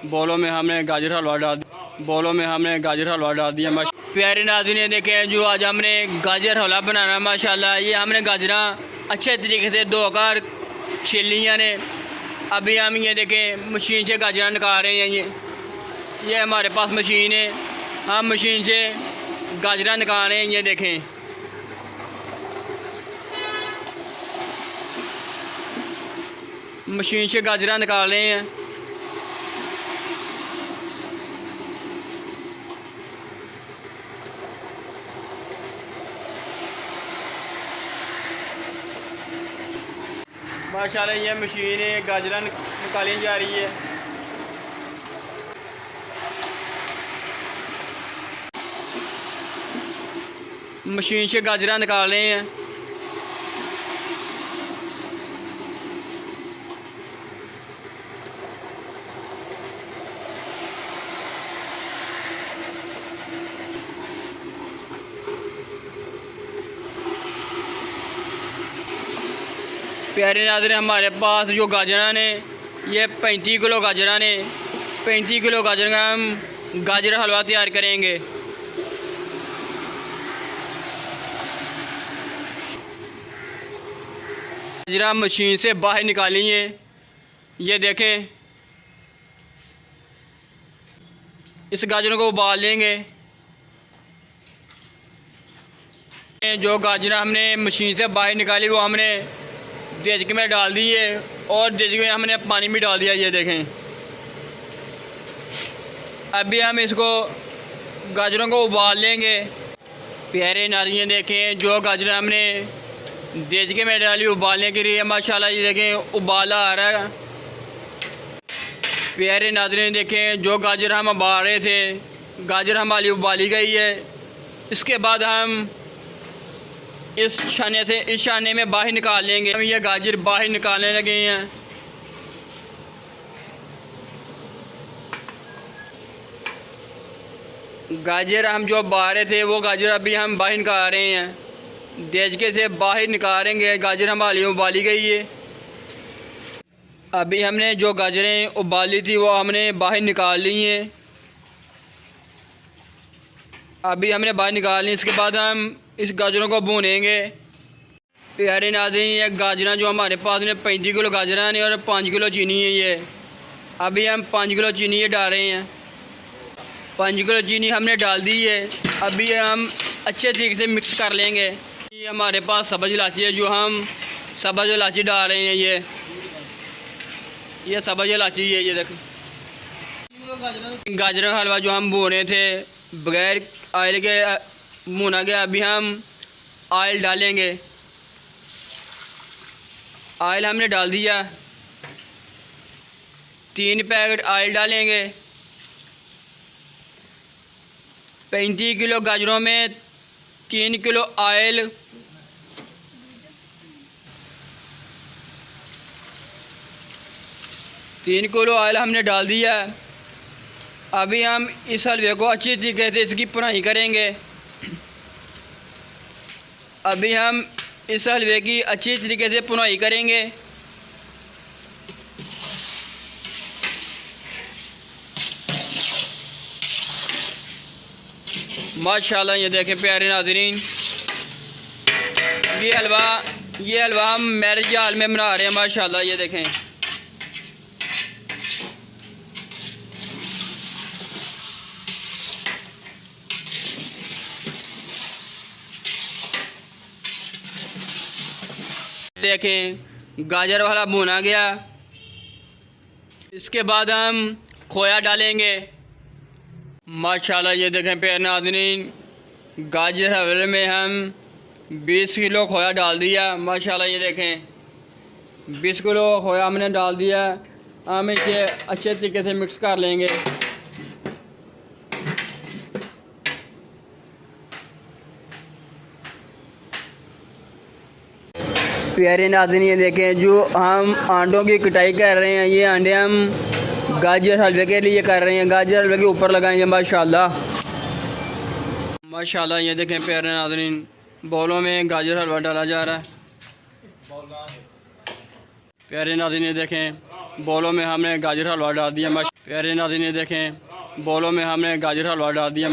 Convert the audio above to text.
बॉलों में हमने गाजर हलवा डाल दिया। प्यारे नाज़रीन देखें, जो आज हमने गाजर हलवा बनाना माशाल्लाह, ये हमने गाजरा अच्छे तरीके से धोकर छील लिया ने। अभी हम ये देखें मशीन से गाजर निकाल रहे हैं। ये हमारे पास मशीन है, हम मशीन से गाजर निकाल रहे हैं। ये देखें मशीन से गाजर निकाल रहे हैं। माशाल्लाह ये मशीन है, गाजर निकाली जा रही है। मशीन से गाजर निकाल रहे हैं। प्यारे नाज़रीन, हमारे पास जो गाजर ने ये 35 किलो गाजर ने 35 किलो गाजर का हम गाजर हलवा तैयार करेंगे। गाजर मशीन से बाहर निकाली है। ये देखें, इस गाजरों को उबाल लेंगे। जो गाजर हमने मशीन से बाहर निकाली वो हमने देचके में डाल दी है और देचके में हमने पानी भी डाल दिया। ये देखें, अभी हम इसको गाजरों को उबाल लेंगे। प्यारे नाज़रीन देखें, जो गाजर हमने देचके में डाली उबालने के लिए माशाल्लाह, ये देखें उबाला आ रहा है। प्यारे नाज़रीन देखें, जो गाजर हम उबाल रहे थे, गाजर हमारी उबाली गई है। इसके बाद हम इस छाने में बाहर निकाल लेंगे। हम ये गाजर बाहर निकालने लगे हैं। गाजर हम जो उबाल रहे थे वो गाजर अभी हम बाहर निकाल रहे हैं। देचके से बाहर निकालेंगे। गाजर हमारी उबाली गई है। अभी हमने जो गाजरें उबाली थी वो हमने बाहर निकाल ली हैं। अभी हमने बाहर निकाल ली। इसके बाद हम इस गाजरों को भूनेंगे। प्यारे नाज़रीन, ये गाजर जो हमारे पास में 35 किलो गाजर हैं और 5 किलो चीनी है। ये अभी हम 5 किलो चीनी ये डाल रहे हैं। 5 किलो चीनी हमने डाल दी है। अभी हम अच्छे तरीके से मिक्स कर लेंगे। ये हमारे पास सब्ज़ इलायची है, जो हम सब्ज़ इलायची डाल रहे हैं। ये सब्ज़ इलायची है। ये देखो गाजर का हलवा जो हम भूने थे बगैर ऑयल के भुना गया। अभी हम ऑयल डालेंगे। ऑयल हमने डाल दिया। 3 पैकेट ऑयल डालेंगे। 35 किलो गाजरों में 3 किलो ऑयल। तीन किलो ऑयल हमने डाल दिया। अभी हम इस हलवे को अच्छी तरीके से इसकी पुनाई करेंगे। अभी हम इस हलवे की अच्छी तरीके से पुनाई करेंगे। माशाल्लाह ये देखें प्यारे नाज़रीन, ये हलवा हम मैरिज हॉल में बना रहे हैं। माशाल्लाह ये देखें। देखें गाजर वाला भुना गया। इसके बाद हम खोया डालेंगे। माशाल्लाह ये देखें प्यारे नाज़रीन, गाजर हलवे में हम 20 किलो खोया डाल दिया। माशाल्लाह ये देखें 20 किलो खोया हमने डाल दिया। हम इसे अच्छे तरीके से मिक्स कर लेंगे। प्यारे नाज़रीन ये देखें, जो हम आंडों की कटाई कर रहे हैं, ये अंडे हम गाजर हलवे के लिए कर रहे हैं। गाजर हलवे के ऊपर लगाएंगे। माशाल्लाह माशाल्लाह ये देखें प्यारे नाज़रीन, बॉलों में गाजर हलवा डाला जा रहा है। प्यारे नाज़रीन ये देखें बॉलों में हमने गाजर हलवा डाल दिया। प्यारे नाज़रीन देखें, बॉलों में हमने गाजर हलवा डाल दिया।